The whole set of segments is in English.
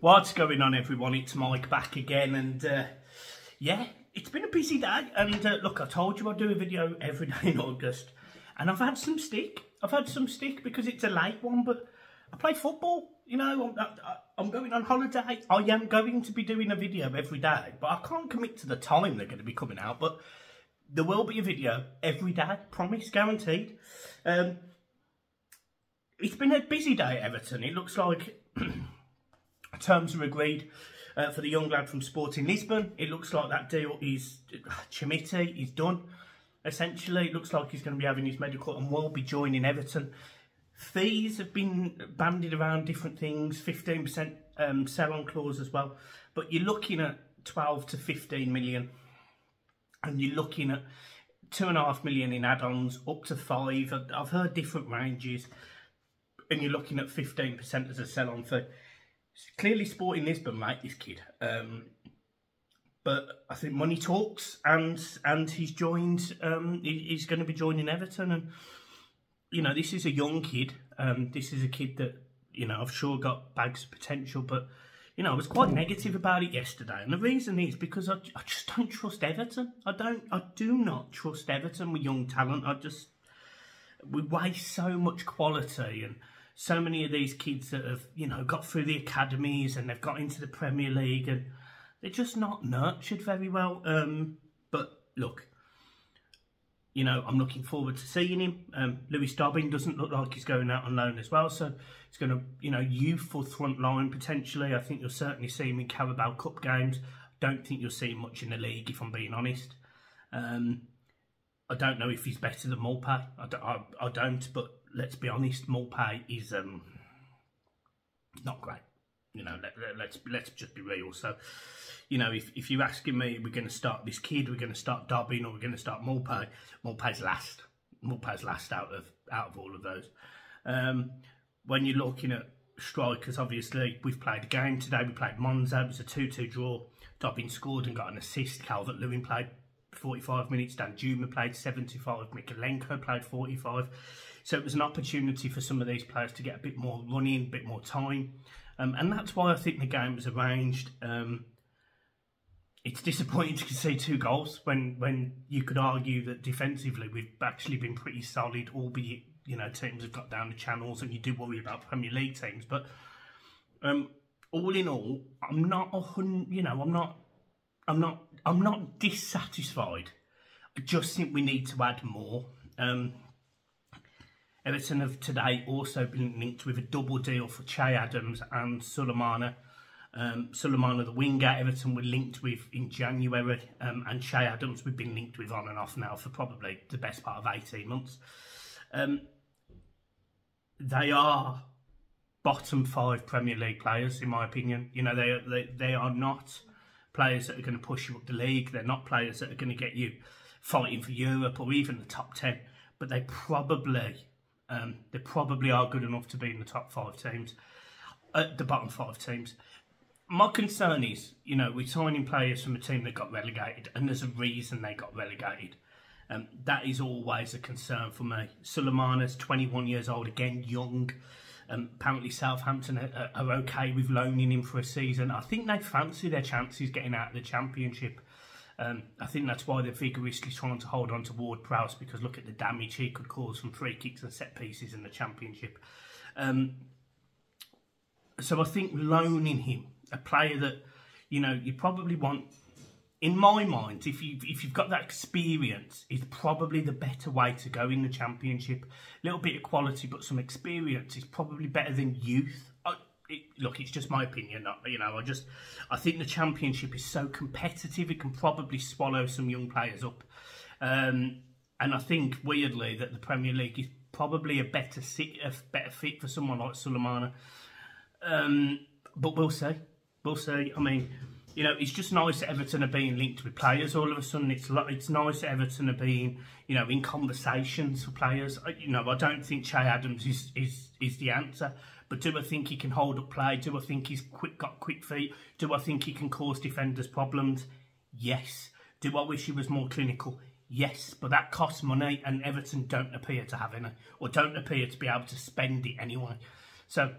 What's going on, everyone? It's Mike back again, and yeah, it's been a busy day. And look, I told you I'd do a video every day in August, and I've had some stick. Because it's a late one, but I play football. You know, I'm going on holiday. I am going to be doing a video every day, but I can't commit to the time they're going to be coming out. But there will be a video every day, promise, guaranteed. It's been a busy day at Everton. It looks like terms are agreed for the young lad from Sporting Lisbon. It looks like that deal is Chimiti is done. Essentially, it looks like he's going to be having his medical and will be joining Everton. Fees have been bandied around different things, 15% sell-on clause as well. But you're looking at 12 to 15 million, and you're looking at 2.5 million in add-ons, up to 5. I've heard different ranges, and you're looking at 15% as a sell-on fee. Clearly, Sporting Lisbon like this kid, but I think money talks, and he's joined. He's going to be joining Everton, and you know, this is a young kid. This is a kid that, you know, I've sure got bags of potential, but you know, I was quite negative about it yesterday, and the reason is because I just don't trust Everton. I do not trust Everton with young talent. We waste so much quality, and so many of these kids that have, you know, got through the academies and they've got into the Premier League, and they're just not nurtured very well. But look, you know, I'm looking forward to seeing him. Lewis Dobbin doesn't look like he's going out on loan as well, so he's going to, you know, youthful front line potentially. I think you'll certainly see him in Carabao Cup games. Don't think you'll see him much in the league, if I'm being honest. I don't know if he's better than Mulpay. I don't, but let's be honest, Mulpay is not great. You know, let's just be real. So, you know, if you're asking me, we're going to start this kid, we're going to start Dobbin, or we're going to start Mulpay, Mulpay's last. Mulpay's last out of all of those. When you're looking at strikers, obviously, we've played a game today. We played Monza. It was a 2-2 draw. Dobbin scored and got an assist. Calvert-Lewin played 45 minutes. Dan Juma played 75. Mikalenko played 45. So it was an opportunity for some of these players to get a bit more running, a bit more time. And that's why I think the game was arranged. It's disappointing to see 2 goals when you could argue that defensively we've actually been pretty solid, albeit, you know, teams have got down the channels, and you do worry about Premier League teams. But all in all, I'm not dissatisfied. I just think we need to add more. Everton have today also been linked with a double deal for Che Adams and Sulemana. Sulemana, the winger, Everton were linked with in January, and Che Adams we've been linked with on and off now for probably the best part of 18 months. They are bottom 5 Premier League players, in my opinion. You know, they are not players that are going to push you up the league. They're not players that are going to get you fighting for Europe or even the top 10. But they probably are good enough to be in the top 5 teams, the bottom 5 teams. My concern is, you know, we're signing players from a team that got relegated, and there's a reason they got relegated. That is always a concern for me. Sulemana's 21 years old, again, young. Apparently Southampton are okay with loaning him for a season. I think they fancy their chances getting out of the Championship. I think that's why they're vigorously trying to hold on to Ward-Prowse, because look at the damage he could cause from free kicks and set pieces in the Championship. So I think loaning him, a player that, you know, you probably want, in my mind, if you've got that experience, is probably the better way to go in the Championship. A little bit of quality, but some experience is probably better than youth. Look, it's just my opinion. You know, I think the Championship is so competitive, it can probably swallow some young players up. And I think, weirdly, that the Premier League is probably a better fit for someone like Sulemana. But we'll see. We'll see. I mean, you know, it's just nice that Everton are being linked with players all of a sudden. It's nice that Everton are being, you know, in conversations for players. You know, I don't think Che Adams is the answer, but do I think he can hold up play? Do I think he's got quick feet? Do I think he can cause defenders problems? Yes. Do I wish he was more clinical? Yes, but that costs money, and Everton don't appear to have any, or don't appear to be able to spend it anyway. So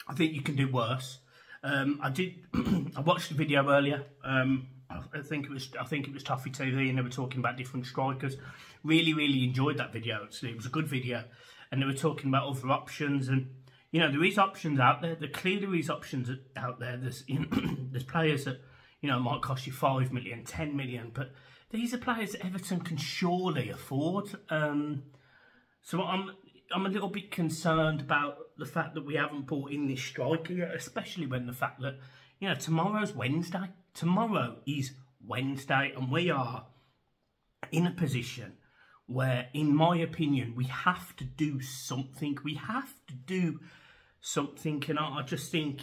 I think you can do worse. I watched the video earlier. I think it was Toffee TV, and they were talking about different strikers. Really enjoyed that video. Actually, it was a good video, and they were talking about other options. And you know, there is options out there. There clearly is options out there. There's there's players that might cost you 5 million, 10 million, but these are players that Everton can surely afford. So I'm a little bit concerned about the fact that we haven't brought in this striker yet, especially when the fact that, tomorrow's Wednesday. Tomorrow is Wednesday, and we are in a position where, in my opinion, we have to do something. We have to do something, and I just think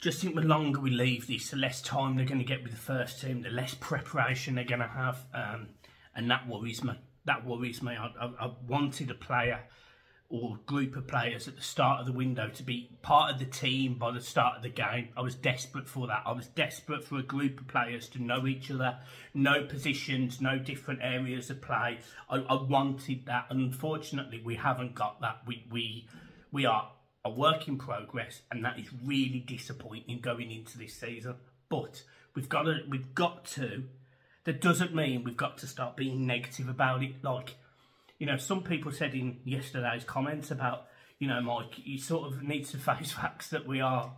the longer we leave this, the less time they're going to get with the first team, the less preparation they're going to have, and that worries me. That worries me. I wanted a player or group of players at the start of the window to be part of the team by the start of the game. I was desperate for that. I was desperate for a group of players to know each other, know positions, know different areas of play. I wanted that, and unfortunately we haven't got that. We are a work in progress, and that is really disappointing going into this season. But we've got to. That doesn't mean we've got to start being negative about it. Like, some people said in yesterday's comments about, Mike, you sort of need to face facts that we're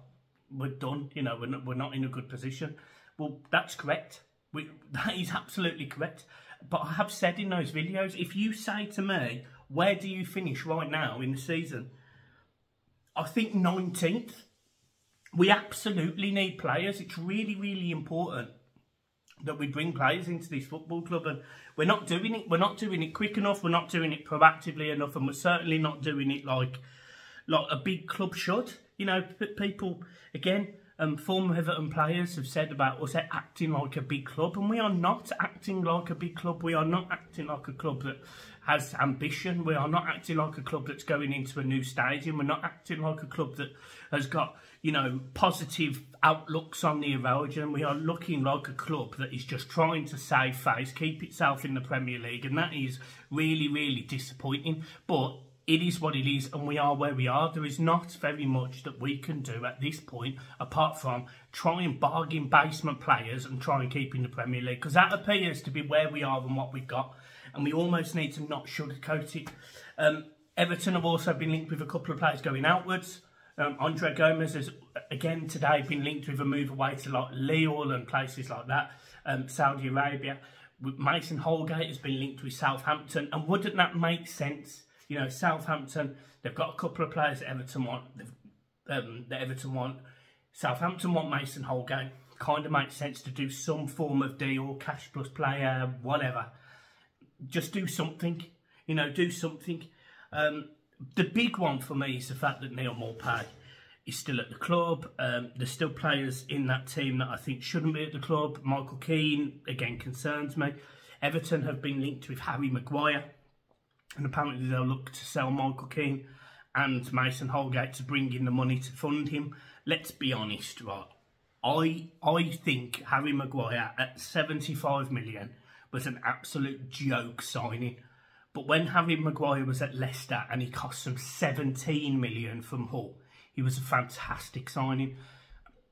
done. We're not in a good position. Well, that's correct. That is absolutely correct. But I have said in those videos, if you say to me, where do you finish right now in the season? I think 19th. We absolutely need players. It's really important that we bring players into this football club, and we're not doing it. We're not doing it quick enough. We're not doing it proactively enough, and we're certainly not doing it like a big club should. People, again, former Everton players have said about us acting like a big club, and we are not acting like a big club. We are not acting like a club that has ambition. We are not acting like a club that's going into a new stadium. We're not acting like a club that has got, positive outlooks on the erosion. We are looking like a club that is just trying to save face, keep itself in the Premier League, and that is really disappointing. But it is what it is, and we are where we are. There is not very much that we can do at this point, apart from try and bargain basement players and try and keep in the Premier League, because that appears to be where we are and what we've got, and we almost need to not sugarcoat it. Everton have also been linked with a couple of players going outwards. Andre Gomez has, again today, been linked with a move away to like Lille and places like that, Saudi Arabia. Mason Holgate has been linked with Southampton, and wouldn't that make sense? Southampton, they've got a couple of players that Everton want. Southampton want Mason Holgate. Kind of makes sense to do some form of deal, cash plus player, whatever. Just do something, do something. The big one for me is the fact that Neil Maupay is still at the club. There's still players in that team that I think shouldn't be at the club. Michael Keane, again, concerns me. Everton have been linked with Harry Maguire, and apparently they'll look to sell Michael Keane and Mason Holgate to bring in the money to fund him. Let's be honest, right? I think Harry Maguire at 75 million was an absolute joke signing. But when Harry Maguire was at Leicester and he cost them 17 million from Hull, he was a fantastic signing.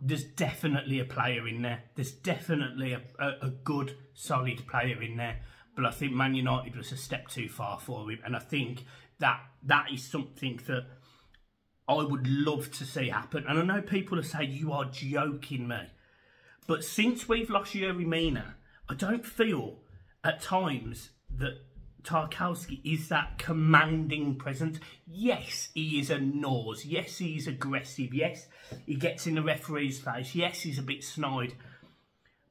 There's definitely a player in there. There's definitely a good, solid player in there. But I think Man United was a step too far for him. And I think that is something that I would love to see happen. And I know people are saying, you are joking me. But since we've lost Yerry Mina, I don't feel at times that Tarkowski is that commanding presence. Yes, he is a nose. Yes, he's aggressive. Yes, he gets in the referee's face. Yes, he's a bit snide.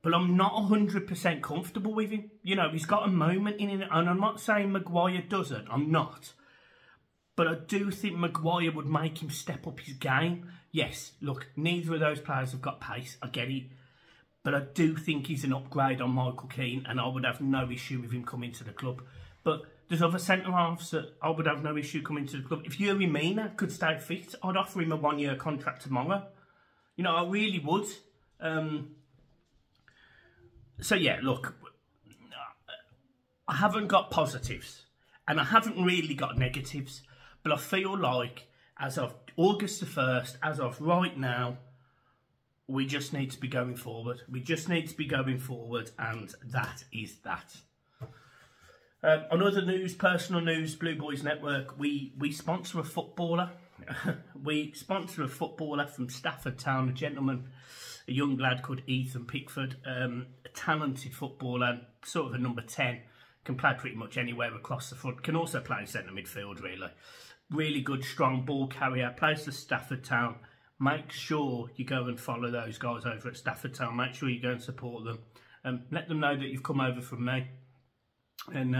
But I'm not 100% comfortable with him. He's got a moment in it, and I'm not saying Maguire doesn't. I'm not. But I do think Maguire would make him step up his game. Yes, look, neither of those players have got pace. I get it. But I do think he's an upgrade on Michael Keane, and I would have no issue with him coming to the club. But there's other centre-halves that I would have no issue coming to the club. If Yerry Mina could stay fit, I'd offer him a 1-year contract tomorrow. I really would. So, yeah, look, I haven't got positives and I haven't really got negatives, but I feel like as of August the 1st, as of right now, we just need to be going forward. We just need to be going forward, and that is that. On other news, personal news, Blue Boys Network, we sponsor a footballer. We sponsor a footballer from Stafford Town, a gentleman, a young lad called Ethan Pickford, a talented footballer, sort of a number 10, can play pretty much anywhere across the front, can also play in centre midfield, really. Really good, strong ball carrier, plays for Stafford Town. Make sure you go and follow those guys over at Stafford Town. Make sure you go and support them. Let them know that you've come over from me. And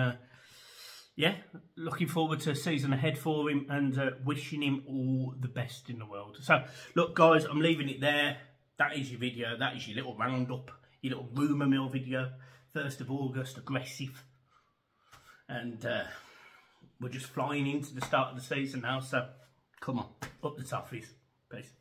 yeah, looking forward to a season ahead for him, and wishing him all the best in the world. So, look, guys, I'm leaving it there. That is your video. That is your little roundup, your little rumour mill video. 1st of August, aggressive. And we're just flying into the start of the season now. So, come on, up the toffees. Peace.